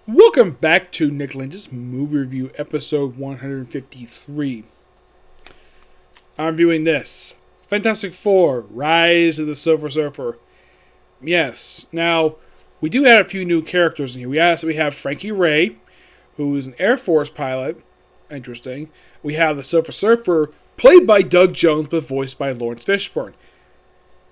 Welcome back to Nick Lenz's Movie Review, episode 153. I'm viewing this. Fantastic Four, Rise of the Silver Surfer. Yes, now, we do have a few new characters in here. We have Frankie Ray, who is an Air Force pilot. Interesting. We have the Silver Surfer, played by Doug Jones, but voiced by Lawrence Fishburne.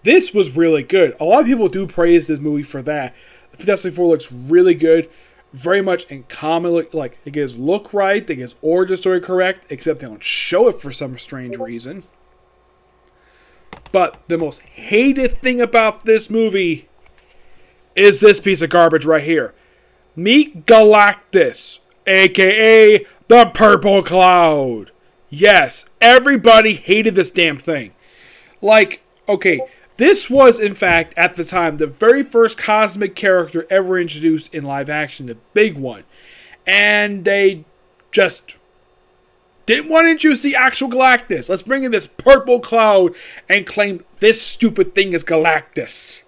This was really good. A lot of people do praise this movie for that. The Fantastic Four looks really good. Very much in common, like it gets look right, it gets origin story correct, except they don't show it for some strange reason. But the most hated thing about this movie is this piece of garbage right here. Meet Galactus, aka the Purple Cloud. Yes, everybody hated this damn thing. Like, okay, this was, in fact, at the time, the very first cosmic character ever introduced in live action, the big one. And they just didn't want to introduce the actual Galactus. Let's bring in this purple cloud and claim this stupid thing is Galactus.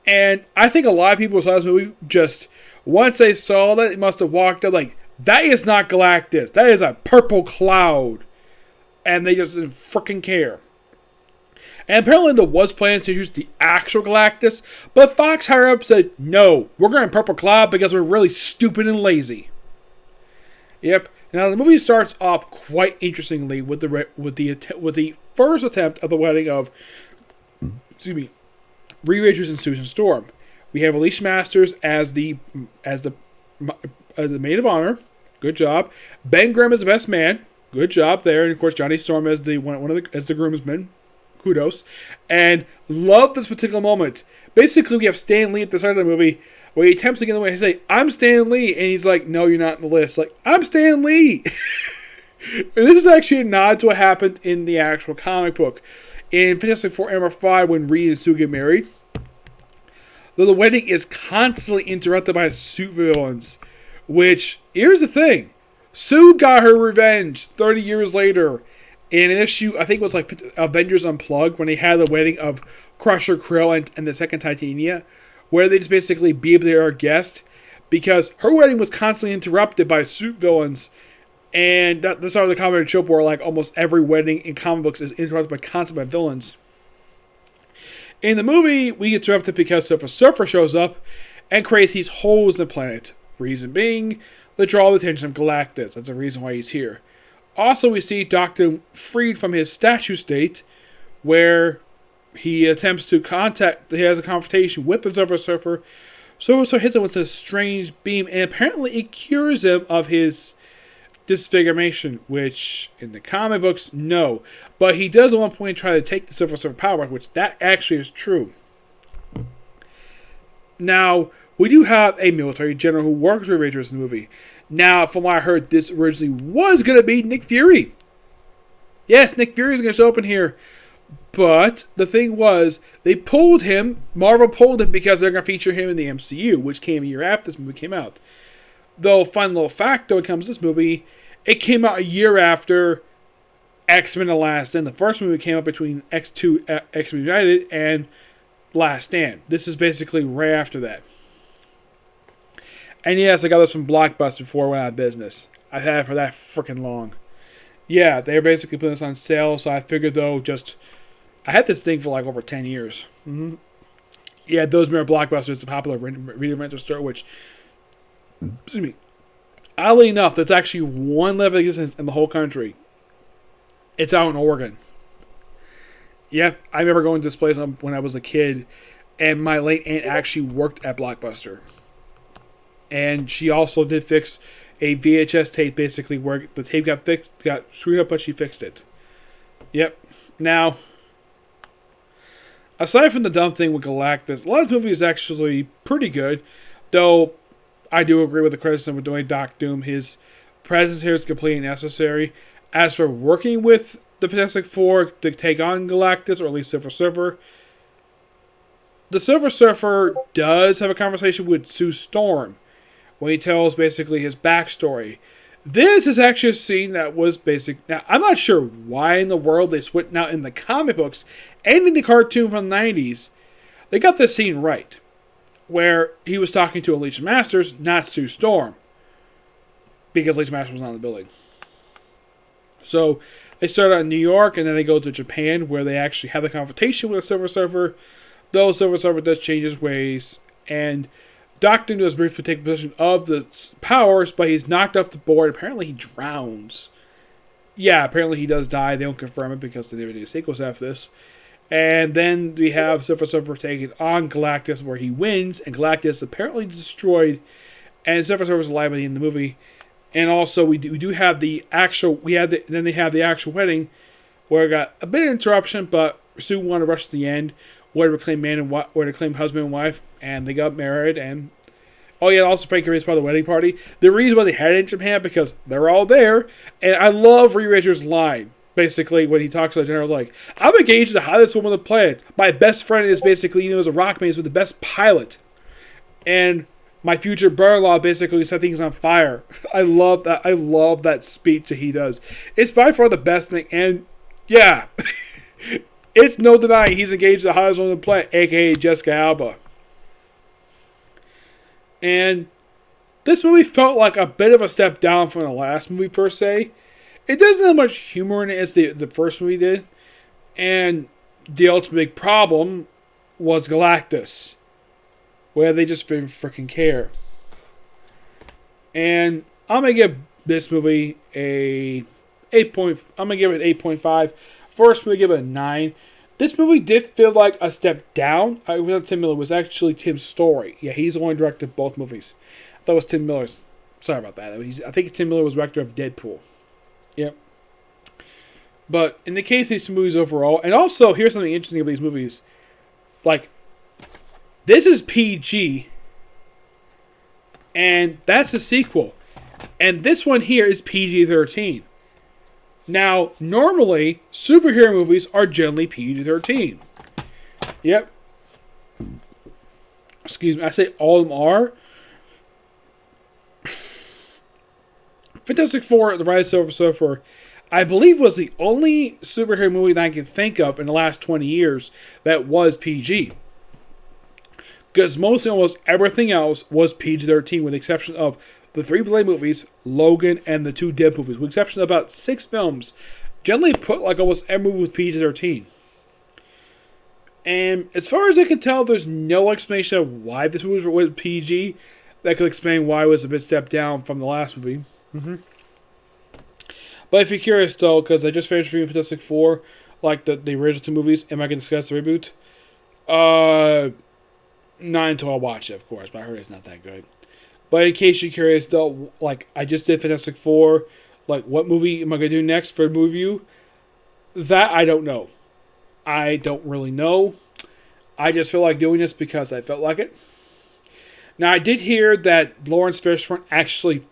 And I think a lot of people saw this movie just, once they saw that, they must have walked up like, that is not Galactus. That is a purple cloud. And they just didn't freaking care. And apparently there was plans to introduce the actual Galactus, but Fox higher up said, no, we're going Purple Cloud because we're really stupid and lazy. Yep. Now the movie starts off quite interestingly with the first attempt of the wedding of, Reed Richards and Susan Storm. We have Alicia Masters as the maid of honor. Good job. Ben Grimm as the best man. Good job there. And of course Johnny Storm as the groomsman. Kudos. And love this particular moment. Basically, we have Stan Lee at the start of the movie where he attempts to get away and say, I'm Stan Lee. And he's like, no, you're not in the list. Like, I'm Stan Lee. And this is actually a nod to what happened in the actual comic book. In Fantastic Four number 5, when Reed and Sue get married, though the wedding is constantly interrupted by supervillains. Which, here's the thing. Sue got her revenge 30 years later. In an issue, I think it was like Avengers Unplugged, when they had the wedding of Crusher, Krill, and the second Titania, where they just basically beat their guest, because her wedding was constantly interrupted by suit villains, and that's how the comic show where like almost every wedding in comic books is interrupted by villains. In the movie, we get interrupted because Silver Surfer shows up and creates these holes in the planet. Reason being, the draw the attention of Galactus. That's the reason why he's here. Also, we see Doctor freed from his statue state, where he attempts to he has a confrontation with the Silver Surfer. Silver Surfer hits him with a strange beam, and apparently it cures him of his disfiguration, which in the comic books, no. But he does at one point try to take the Silver Surfer power, which that actually is true. Now, we do have a military general who works with Rangers in the movie. Now, from what I heard, this originally was going to be Nick Fury. Yes, Nick Fury is going to show up in here. But the thing was, they pulled him. Marvel pulled him because they're going to feature him in the MCU, which came a year after this movie came out. Though, fun little fact, though, when it comes to this movie, it came out a year after X-Men The Last Stand. The first movie came out between X2, X-Men United, and Last Stand. This is basically right after that. And yes, I got this from Blockbuster before it went out of business. I've had it for that freaking long. Yeah, they were basically putting this on sale, so I figured though, I had this thing for like over 10 years. Mm-hmm. Yeah, those mirror Blockbuster is the popular video rental store, which, oddly enough, there's actually one level of existence in the whole country. It's out in Oregon. Yeah, I remember going to this place when I was a kid, and my late aunt actually worked at Blockbuster. And she also did fix a VHS tape, basically, where the tape got screwed up, but she fixed it. Yep. Now, aside from the dumb thing with Galactus, a lot of this movie is actually pretty good. Though, I do agree with the criticism with doing Doc Doom. His presence here is completely necessary. As for working with the Fantastic Four to take on Galactus, or at least Silver Surfer, the Silver Surfer does have a conversation with Sue Storm, when he tells basically his backstory. This is actually a scene that was basic. Now, I'm not sure why in the world they switched out in the comic books and in the cartoon from the 90s. They got this scene right. where he was talking to Alicia Masters, not Sue Storm, because Alicia Masters was not in the building. So they start out in New York, and then they go to Japan, where they actually have a confrontation with a Silver Surfer. Though Silver Surfer does change his ways, and Doctor does briefly take possession of the powers, but he's knocked off the board. Apparently he drowns. Yeah, apparently he does die. They don't confirm it because they never did a sequels after this. And then we have Silver Surfer taking on Galactus, where he wins, and Galactus apparently destroyed, and Silver Surfer's alive by the end of the movie. And also, we do have the actual. Then they have the actual wedding, where it got a bit of interruption, but Sue wanted to rush to the end, where to claim husband and wife, and they got married. And oh yeah, also Frankie Ray's part of the wedding party. The reason why they had it in Japan because they're all there, and I love Reed Richards' line. Basically, when he talks to the general, like, I'm engaged as the hottest woman on the planet. My best friend is basically, is a rock man, is with the best pilot. And my future brother-in-law basically set things on fire. I love that. I love that speech that he does. It's by far the best thing. And, yeah, it's no denying he's engaged as the hottest woman on the planet, a.k.a. Jessica Alba. And this movie felt like a bit of a step down from the last movie, per se. It doesn't have much humor in it as the first movie did. And the ultimate big problem was Galactus, where they just didn't freaking care. And I'm going to give this movie I'm going to give it 8.5. First movie, give it a 9. This movie did feel like a step down. It was not Tim Miller. It was actually Tim's story. Yeah, he's the one who directed both movies. I thought it was Tim Miller's. Sorry about that. I think Tim Miller was director of Deadpool. Yep. But in the case of these two movies overall, and also here's something interesting about these movies. Like, this is PG, and that's a sequel. And this one here is PG-13. Now, normally, superhero movies are generally PG-13. Yep. Excuse me, I say all of them are. Fantastic Four, The Rise of the Silver Surfer, I believe was the only superhero movie that I can think of in the last 20 years that was PG. Because mostly almost everything else was PG-13, with the exception of the 3 Blade movies, Logan, and the 2 Dead movies. With the exception of about 6 films, generally put like almost every movie was PG-13. And as far as I can tell, there's no explanation of why this movie was PG that could explain why it was a bit stepped down from the last movie. Mm-hmm. But if you're curious, though, because I just finished reviewing Fantastic Four, like the original 2 movies, am I going to discuss the reboot? Not until I watch it, of course, but I heard it's not that good. But in case you're curious, though, like, I just did Fantastic Four, like, what movie am I going to do next for a movie review? That I don't know. I don't really know. I just feel like doing this because I felt like it. Now, I did hear that Lawrence Fishburne actually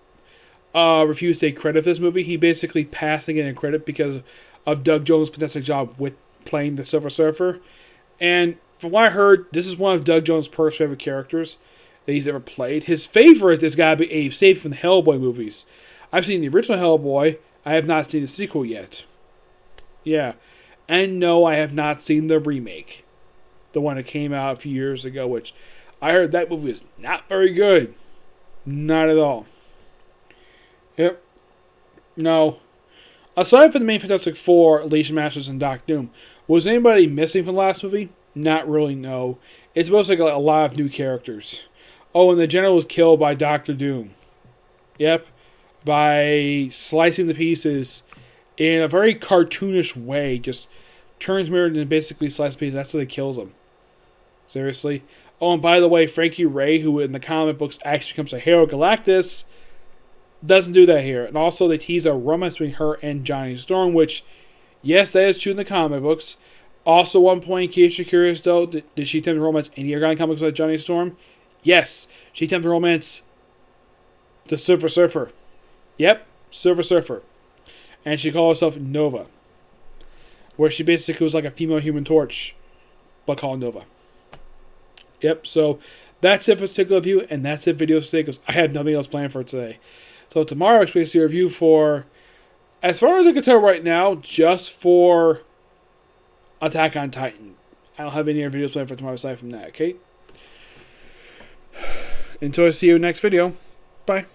refused to take credit for this movie. He basically passed again in credit because of Doug Jones' fantastic job with playing the Silver Surfer. And from what I heard, this is one of Doug Jones' personal favorite characters that he's ever played. His favorite has got to be Abe Sapien from the Hellboy movies. I've seen the original Hellboy. I have not seen the sequel yet. Yeah. And no, I have not seen the remake. The one that came out a few years ago, which I heard that movie is not very good. Not at all. Yep. No. Aside from the main Fantastic Four, Alicia Masters and Doc Doom, was anybody missing from the last movie? Not really, no. It's mostly like a lot of new characters. Oh, and the general was killed by Doctor Doom. Yep. By slicing the pieces in a very cartoonish way. Just turns mirrored and basically slices pieces. That's how they kills him. Seriously. Oh, and by the way, Frankie Ray, who in the comic books actually becomes a hero Galactus, doesn't do that here. And also they tease a romance between her and Johnny Storm, which, yes, that is true in the comic books. Also, one point, in case you're curious though, did she attempt to romance any other guy in comic books like Johnny Storm? Yes, she attempted to romance the Silver Surfer. Yep, Silver Surfer. And she called herself Nova. Where she basically was like a female Human Torch, but called Nova. Yep, so that's it for this particular review, and that's it for video today, because I had nothing else planned for today. So tomorrow, I expect to see a review for, as far as I can tell right now, just for Attack on Titan. I don't have any other videos planned for tomorrow aside from that, okay? until I see you next video, bye.